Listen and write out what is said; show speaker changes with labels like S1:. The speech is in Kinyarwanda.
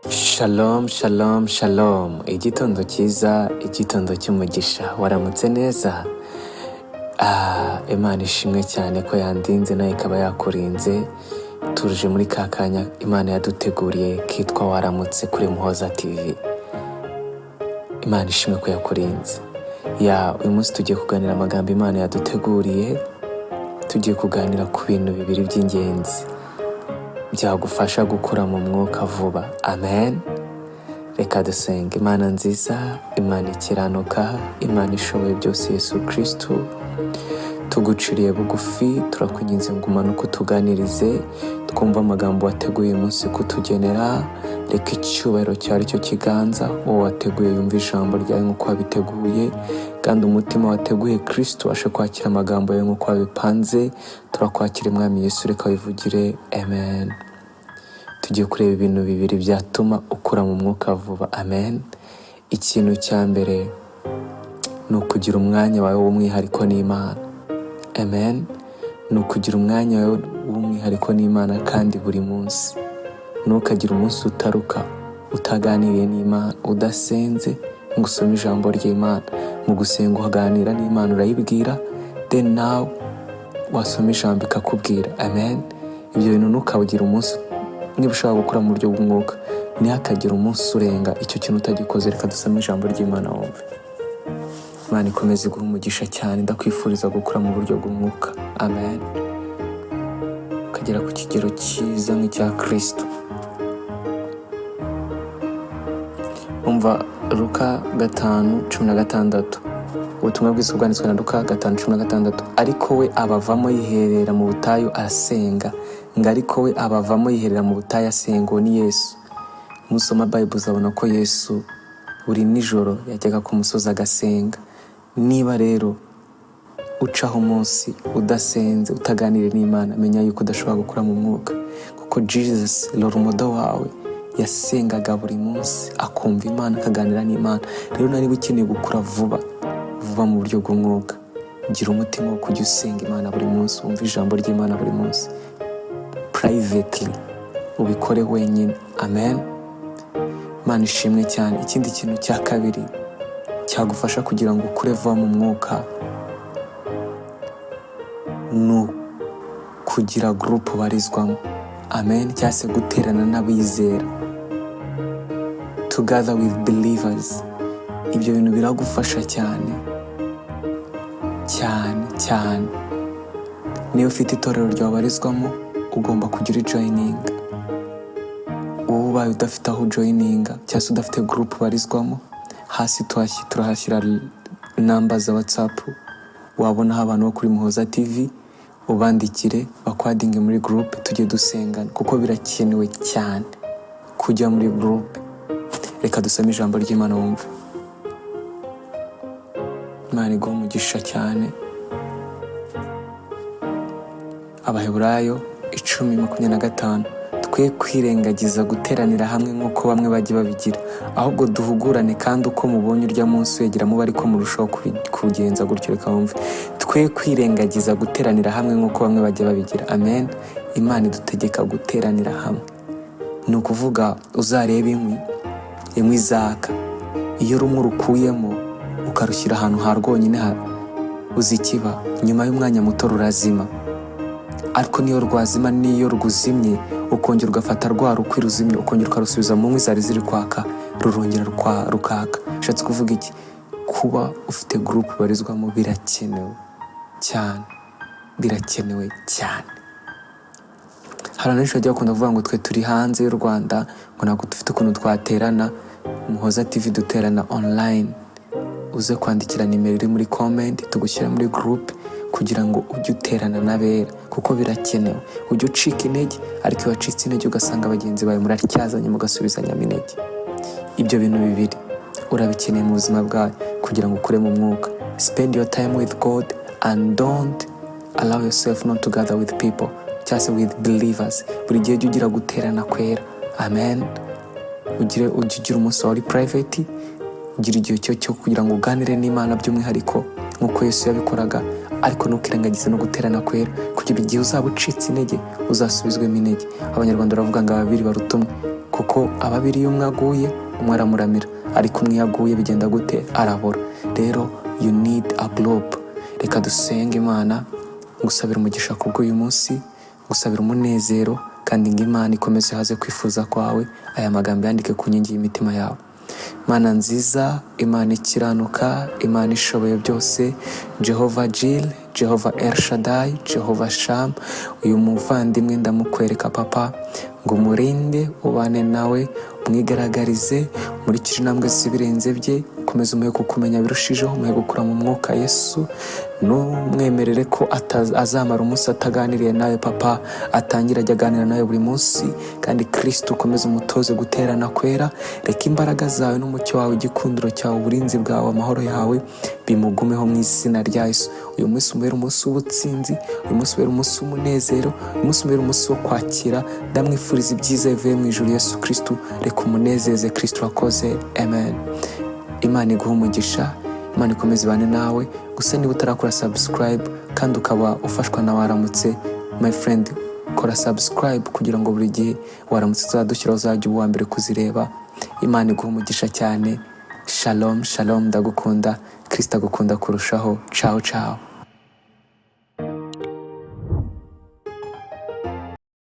S1: Shalom, shalom, shalom. Igitondo cyiza, igitondo cy'umugisha. Waramutse neza? Imana ishimwe cyane ko yandinze nawe ikaba yakurinze. Tuje muri ka kanya Imana yaduteguriye kitwa waramutse kuri Muhoza TV. Imana ishimwe ko yakurinze. Uyu munsi tugiye kuganira amagambo Imana yaduteguriye. Tugiye kuganira ku bintu bibiri by'ingenzi byagufasha gukura mu mwuka vuba. Amen. Reka dusenge. Imana nziza, Imana ikiranuka, Imana ishoboye byose, Yesu Kristo, tuguciriye bugufi, turakwinginze ngo umanuke utuganirize, twumva amagambo wateguye uyu munsi kutugenera. Reka icyubahiro cyari cyo kiganza, uwo wateguye yumva ijambo ryawe nk'uko wabiteguye, kandi umutima wateguye Kristo ashe kwakira amagambo yawe nk'uko wabipanze. Turakwakira Mwami Yesu, reka wivugire. Amen. Tugiye kureba ibintu bibiri byatuma ukura mu mwuka vuba. Amen. Ikintu cya mbere ni ukugira umwanya wawe w'umwihariko n'Imana. Amen. Ni ukugira umwanya wawe w'umwihariko n'Imana kandi buri munsi. Ntukagire umunsi utaruka utaganiriye n'Imana, udasenze ngo usome ijambo ry'Imana. Mu gusenga uhaganira n'Imana, urayibwira, then nawe wasoma ijambo ikakubwira. Amen. Ibyo bintu ntukawugira umunsi. Niba ushaka gukura mu buryo bw'umwuka, ntihakagire umunsi urenga icyo kintu utagikoze. Reka dusome ijambo ry'Imana wumve. Imana ikomeze iguhe umugisha cyane. Ndakwifuriza gukura mu buryo bw'umwuka. Amen. Ukagera ku kigero cyiza nk'icya Kristo. Umva Luka 5:16. Ubutumwa bwiza bwanditswe na Luka 5:16. Ariko we abavamo yiherera mu butayu arasenga. Ariko we abavamo yiherera mu butayu asenga. Ni Yesu. Musoma Bible uzabona ko Yesu buri nijoro yajyaga ku musozi agasenga. Niba rero ucaho umunsi udasenze, utaganire n'Imana, menya yuko udashobora gukura mu mwuka, kuko Jesus Lord wawe yasengaga buri munsi, akumva Imana, akaganira n'Imana. Rero niba ukeneye gukura vuba mu buryo bw'umwuka, gira umutima wo kujya usenga Imana buri munsi, wumva ijambo ry'Imana buri munsi, privately, ubikore wenyine. Amen. Imana ishimwe cyane. Ikindi kintu cya kabiri cyagufasha kugira ngo ukure vuba mu mwuka ni kugira group ubarizwamo. Amen. Cyangwa se guterana n'abizera, together with believers. Ibyo bintu biragufasha cyane cyane cyane. Niba ufite itorero ryabarizwamo, ugomba kugira joininga. Ubaye udafite aho joininga cyangwa se udafite group ubarizwamo, hasi turahashyira namba za WhatsApp, wabonaho abantu bo kuri Muhoza TV, ubandikire bakwadinge muri group, tujye dusengana, kuko birakenewe cyane kujya muri group. Reka dusome ijambo ry'Imana wumve. Imana iguhe umugisha cyane. Abaheburayo 10:25. Twe kwirengagiza guteranira hamwe nk'uko bamwe bajya babigira, ahubwo duhugurane, kandi uko mubonye urya munsi wegera muba ariko murushaho kugenza gutyo. Reka wumve. Twe kwirengagiza guteranira hamwe nk'uko bamwe bajya babigira. Amen. Imana idutegeka guteranira hamwe. Ni ukuvuga uzarebe inkwi zaka, iyo rumwe rukuyemo ukarushyira ahantu harwonyine uzikiba, nyuma y'umwanya muto rurazima. Ariko niyo rwazima, niyo rwuzimye, ukongera ugafata rwa rukwi ruzimye, ukongera ukarusubiza mu nkwi zari ziri kwaka, rurongera rukaka. Ushatse kuvuga iki? Kuba ufite group barizwamo birakenewe cyane, birakenewe cyane. Hari abantu bajya bakunda kuvuga ngo twe turi hanze y'u Rwanda, ngo ntabwo dufite ukuntu twaterana. Muhoza TV duterana online. Uze kwandikira nimero iri muri comment, tugushyira muri group kugira ngo ujye uterana n'abera, kuko birakenewe. Ujye ucika intege, ariko iyo wacitse intege ugasanga bagenzi bawe muraryazanye mugasubizanya intege. Ibyo bintu bibiri urabikeneye mu buzima bwawe kugira ngo ukure mu mwuka. Spend your time with God and don't allow yourself not to gather with people, just with believers. Buri gihe ujye ugira guterana kwera. Amen. Ujye ugira umunsi wawe private, ugira igihe cyo kugira ngo uganire n'Imana by'umwihariko nk'uko Yesu yabikoraga, ariko ntukirengagize no guterana kwera, kugira igihe uzaba ucitse intege uzasubizwemo intege. Abanyarwanda baravuga ngo ababiri baruta umwe. kuko ababiri iyo umwe aguye umwe aramuramira, ariko umwe yaguye bigenda gute? Arabora. Rero you need a group. Reka dusenge Imana, ngusabira umugisha kubw'uyu munsi, ngusabira umunezero, kandi ngo Imana ikomeze haze kwifuza kwawe. Aya magambo yandike ku nkingi y'imitima yawe. Mana nziza, Imana ikiranuka, Imana ishoboye byose, Jehova Jil, Jehova El Shaddai, Jehova Sham, uyu muvandimwe ndamukwereka Papa, ngo umurinde, ubane nawe, umwigaragarize, umurikire intambwe z'ibirenze bye, ukomeze umuhe kukumenya birushijeho, umuhe gukura mu mwuka Yesu. Numwemerere ko azamara umunsi ataganiriye nawe Papa, atangira ajya aganira nawe buri munsi, kandi Kristo ukomeze umutoze guterana kwera. Reka imbaraga zawe n'umucyo wawe, igikundiro cyawe, uburinzi bwawe, amahoro yawe bimugumeho mu izina rya Yesu. Uyu munsi umubere umunsi w'ubutsinzi, uyu munsi umubere umunsi w'umunezero, uyu munsi umubere umunsi wo kwakira. Ndamwifuriza ibyiza bivuye mu ijuru Yesu Kristo. Reka umunezeze Kristo wakoze. Amen. Imana iguhe umugisha, Imana ikomeze ibane nawe. Gusa niba utarakora subscribe kandi ukaba ufashwa na Waramutse, my friend, kora subscribe kugira ngo buri gihe Waramutse tuzadushyiraho uzajya uwa mbere kuzireba. Imana iguhe umugisha cyane. Shalom, shalom, ndagukunda. Kristo agukunda kurushaho. Ciao, ciao.